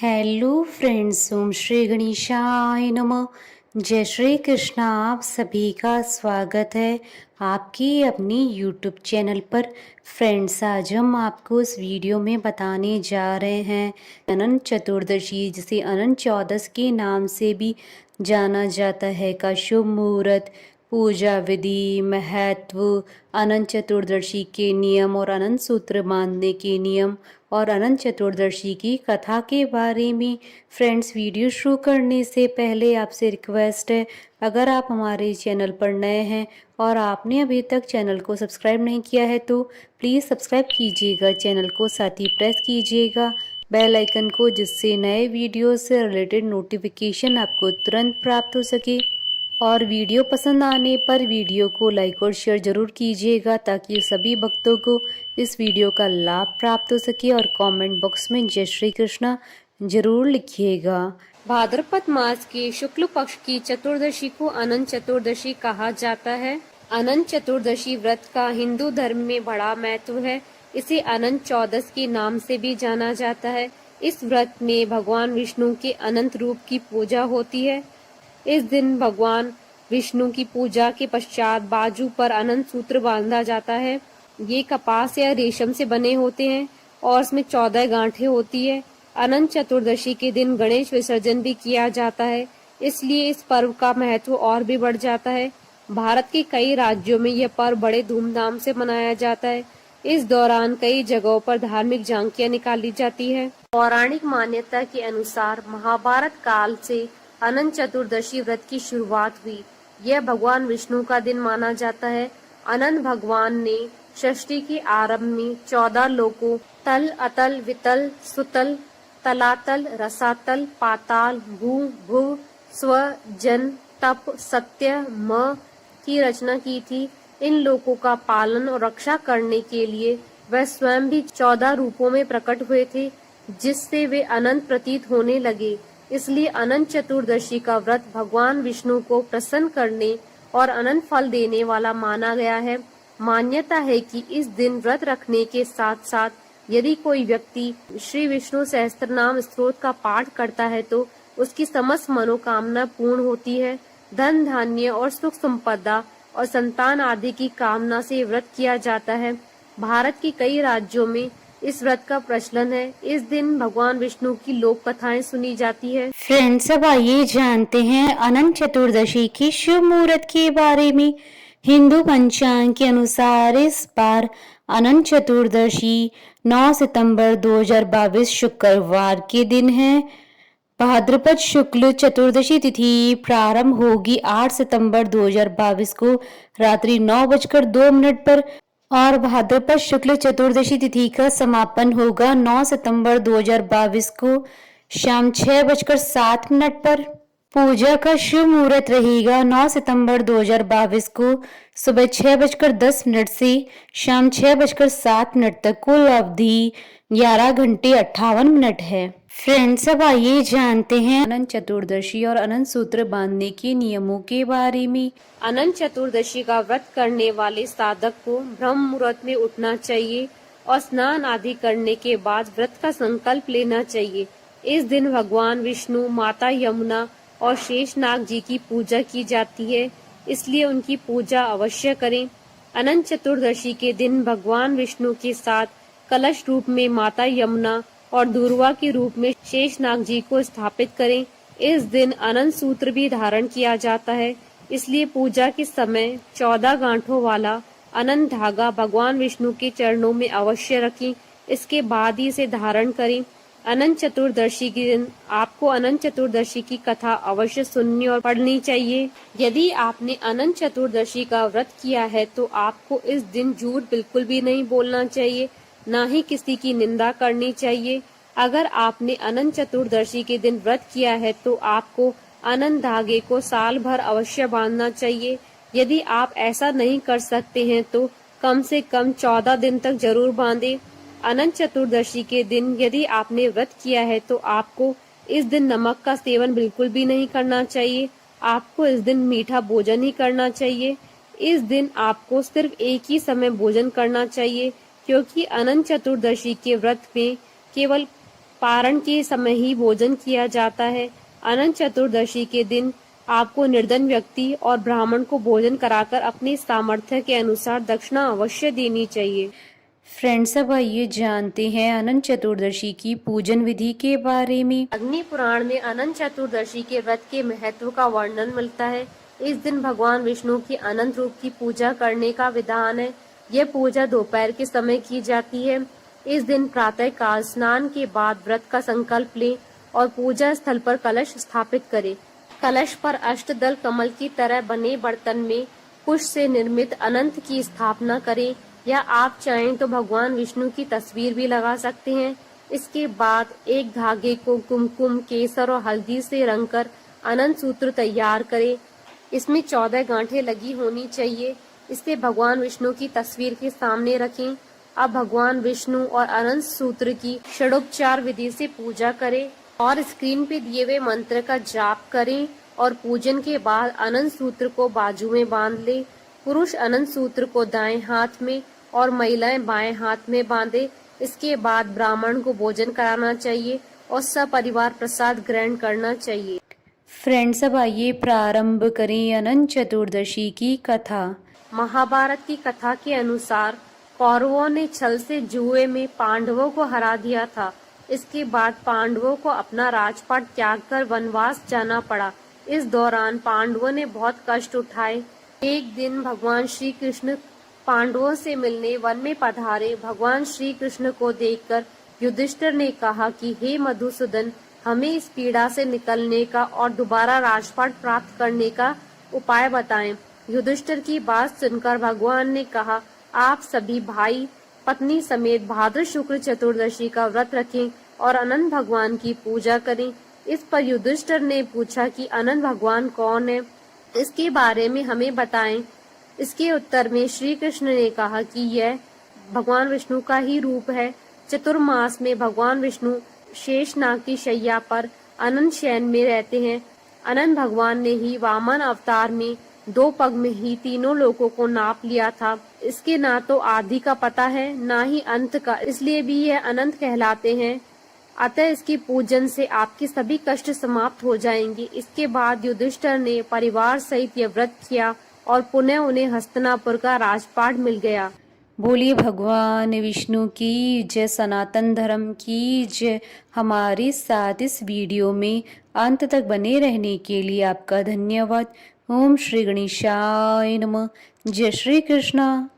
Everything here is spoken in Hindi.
हेलो फ्रेंड्स, ओम श्री गणेशाय नमः। जय श्री कृष्णा। आप सभी का स्वागत है आपकी अपनी यूट्यूब चैनल पर। फ्रेंड्स, आज हम आपको इस वीडियो में बताने जा रहे हैं अनंत चतुर्दशी, जिसे अनंत चौदस के नाम से भी जाना जाता है, का शुभ मुहूर्त, पूजा विधि, महत्व, अनंत चतुर्दशी के नियम और अनंत सूत्र बांधने के नियम और अनंत चतुर्दशी की कथा के बारे में। फ्रेंड्स, वीडियो शुरू करने से पहले आपसे रिक्वेस्ट है, अगर आप हमारे चैनल पर नए हैं और आपने अभी तक चैनल को सब्सक्राइब नहीं किया है तो प्लीज़ सब्सक्राइब कीजिएगा चैनल को, साथ ही प्रेस कीजिएगा बेल आइकन को, जिससे नए वीडियो से रिलेटेड नोटिफिकेशन आपको तुरंत प्राप्त हो सके। और वीडियो पसंद आने पर वीडियो को लाइक और शेयर जरूर कीजिएगा, ताकि सभी भक्तों को इस वीडियो का लाभ प्राप्त हो सके। और कमेंट बॉक्स में जय श्री कृष्णा जरूर लिखिएगा। भाद्रपद मास के शुक्ल पक्ष की चतुर्दशी को अनंत चतुर्दशी कहा जाता है। अनंत चतुर्दशी व्रत का हिंदू धर्म में बड़ा महत्व है। इसे अनंत चौदस के नाम से भी जाना जाता है। इस व्रत में भगवान विष्णु के अनंत रूप की पूजा होती है। इस दिन भगवान विष्णु की पूजा के पश्चात बाजू पर अनंत सूत्र बांधा जाता है। ये कपास या रेशम से बने होते हैं और इसमें 14 गांठें होती है। अनंत चतुर्दशी के दिन गणेश विसर्जन भी किया जाता है, इसलिए इस पर्व का महत्व और भी बढ़ जाता है। भारत के कई राज्यों में यह पर्व बड़े धूमधाम से मनाया जाता है। इस दौरान कई जगहों पर धार्मिक झांकियां निकाली जाती है। पौराणिक मान्यता के अनुसार महाभारत काल से अनंत चतुर्दशी व्रत की शुरुआत हुई। यह भगवान विष्णु का दिन माना जाता है। अनंत भगवान ने षष्ठी के आरंभ में 14 लोकों तल, अतल, वितल, सुतल, तलातल, रसातल, पाताल, भू, भुव, स्व, जन, तप, सत्य, म की रचना की थी। इन लोकों का पालन और रक्षा करने के लिए वह स्वयं भी 14 रूपों में प्रकट हुए थे, जिससे वे अनंत प्रतीत होने लगे। इसलिए अनंत चतुर्दशी का व्रत भगवान विष्णु को प्रसन्न करने और अनंत फल देने वाला माना गया है। मान्यता है कि इस दिन व्रत रखने के साथ साथ यदि कोई व्यक्ति श्री विष्णु सहस्त्रनाम स्तोत्र का पाठ करता है तो उसकी समस्त मनोकामना पूर्ण होती है। धन धान्य और सुख संपदा और संतान आदि की कामना से व्रत किया जाता है। भारत के कई राज्यों में इस व्रत का प्रचलन है। इस दिन भगवान विष्णु की लोक कथाएं सुनी जाती है। फ्रेंड्स, अब आइए जानते हैं अनंत चतुर्दशी के शुभ मुहूर्त के बारे में। हिंदू पंचांग के अनुसार इस बार अनंत चतुर्दशी 9 सितंबर 2022 शुक्रवार के दिन है। भाद्रपद शुक्ल चतुर्दशी तिथि प्रारंभ होगी 8 सितंबर 2022 को रात्रि 9:02 पर और भाद्रपद शुक्ल चतुर्दशी तिथि का समापन होगा 9 सितंबर 2022 को शाम 6:07 पर। पूजा का शुभ मुहूर्त रहेगा 9 सितंबर 2022 को सुबह 6:10 से शाम 6:07 तक। कुल अवधि 11 घंटे 58 मिनट है। फ्रेंड्स, अब आइए जानते हैं अनंत चतुर्दशी और अनंत सूत्र बांधने के नियमों के बारे में। अनंत चतुर्दशी का व्रत करने वाले साधक को ब्रह्म मुहूर्त में उठना चाहिए और स्नान आदि करने के बाद व्रत का संकल्प लेना चाहिए। इस दिन भगवान विष्णु, माता यमुना और शेषनाग जी की पूजा की जाती है, इसलिए उनकी पूजा अवश्य करें। अनंत चतुर्दशी के दिन भगवान विष्णु के साथ कलश रूप में माता यमुना और दूर्वा के रूप में शेषनाग जी को स्थापित करें। इस दिन अनंत सूत्र भी धारण किया जाता है, इसलिए पूजा के समय 14 गांठों वाला अनंत धागा भगवान विष्णु के चरणों में अवश्य रखें। इसके बाद ही इसे धारण करें। अनंत चतुर्दशी के दिन आपको अनंत चतुर्दशी की कथा अवश्य सुननी और पढ़नी चाहिए। यदि आपने अनंत चतुर्दशी का व्रत किया है तो आपको इस दिन झूठ बिल्कुल भी नहीं बोलना चाहिए, ना ही किसी की निंदा करनी चाहिए। अगर आपने अनंत चतुर्दशी के दिन व्रत किया है तो आपको अनंत धागे को साल भर अवश्य बांधना चाहिए। यदि आप ऐसा नहीं कर सकते हैं तो कम से कम 14 दिन तक जरूर बांधें। अनंत चतुर्दशी के दिन यदि आपने व्रत किया है तो आपको इस दिन नमक का सेवन बिल्कुल भी नहीं करना चाहिए। आपको इस दिन मीठा भोजन ही करना चाहिए। इस दिन आपको सिर्फ एक ही समय भोजन करना चाहिए, क्योंकि अनंत चतुर्दशी के व्रत में केवल पारण के समय ही भोजन किया जाता है। अनंत चतुर्दशी के दिन आपको निर्धन व्यक्ति और ब्राह्मण को भोजन कराकर अपने सामर्थ्य के अनुसार दक्षिणा अवश्य देनी चाहिए। फ्रेंड्स, अब आइए जानते हैं अनंत चतुर्दशी की पूजन विधि के बारे में। अग्नि पुराण में अनंत चतुर्दशी के व्रत के महत्व का वर्णन मिलता है। इस दिन भगवान विष्णु की अनंत रूप की पूजा करने का विधान है। यह पूजा दोपहर के समय की जाती है। इस दिन प्रातः काल स्नान के बाद व्रत का संकल्प लें और पूजा स्थल पर कलश स्थापित करें। कलश पर अष्टदल कमल की तरह बने बर्तन में पुष्प से निर्मित अनंत की स्थापना करें, या आप चाहें तो भगवान विष्णु की तस्वीर भी लगा सकते हैं। इसके बाद एक धागे को कुमकुम, केसर और हल्दी से रंगकर अनंत सूत्र तैयार करें। इसमें 14 गांठें लगी होनी चाहिए। इसे भगवान विष्णु की तस्वीर के सामने रखें। अब भगवान विष्णु और अनंत सूत्र की षडोपचार विधि से पूजा करें और स्क्रीन पे दिए हुए मंत्र का जाप करें और पूजन के बाद अनंत सूत्र को बाजू में बांध ले। पुरुष अनंत सूत्र को दाएं हाथ में और महिलाएं बाएं हाथ में बांधे। इसके बाद ब्राह्मण को भोजन कराना चाहिए और सपरिवार प्रसाद ग्रहण करना चाहिए। फ्रेंड्स, अब आइए प्रारंभ करें अनंत चतुर्दशी की कथा। महाभारत की कथा के अनुसार कौरवों ने छल से जुए में पांडवों को हरा दिया था। इसके बाद पांडवों को अपना राजपाट त्याग कर वनवास जाना पड़ा। इस दौरान पांडवों ने बहुत कष्ट उठाए। एक दिन भगवान श्री कृष्ण पांडवों से मिलने वन में पधारे। भगवान श्री कृष्ण को देखकर युधिष्ठिर ने कहा कि हे मधुसूदन, हमें इस पीड़ा से निकलने का और दोबारा राजपाट प्राप्त करने का उपाय बताएं। युधिष्ठिर की बात सुनकर भगवान ने कहा, आप सभी भाई पत्नी समेत भाद्र शुक्ल चतुर्दशी का व्रत रखें और अनंत भगवान की पूजा करें। इस पर युधिष्ठिर ने पूछा कि अनंत भगवान कौन है, इसके बारे में हमें बताएं। इसके उत्तर में श्री कृष्ण ने कहा कि यह भगवान विष्णु का ही रूप है। चतुर्मास में भगवान विष्णु शेषनाग की शैया पर अनंत शयन में रहते हैं। अनंत भगवान ने ही वामन अवतार में 2 पग में ही तीनों लोकों को नाप लिया था। इसके ना तो आदि का पता है, ना ही अंत का, इसलिए भी यह अनंत कहलाते हैं। अतः इसकी पूजन से आपके सभी कष्ट समाप्त हो जाएंगे। इसके बाद युधिष्ठिर ने परिवार सहित यह व्रत किया और पुनः उन्हें हस्तिनापुर का राजपाट मिल गया। बोलिए भगवान विष्णु की जय, सनातन धर्म की जय। हमारे साथ इस वीडियो में अंत तक बने रहने के लिए आपका धन्यवाद। ओम श्री गणेशाय नमः। जय श्री कृष्णा।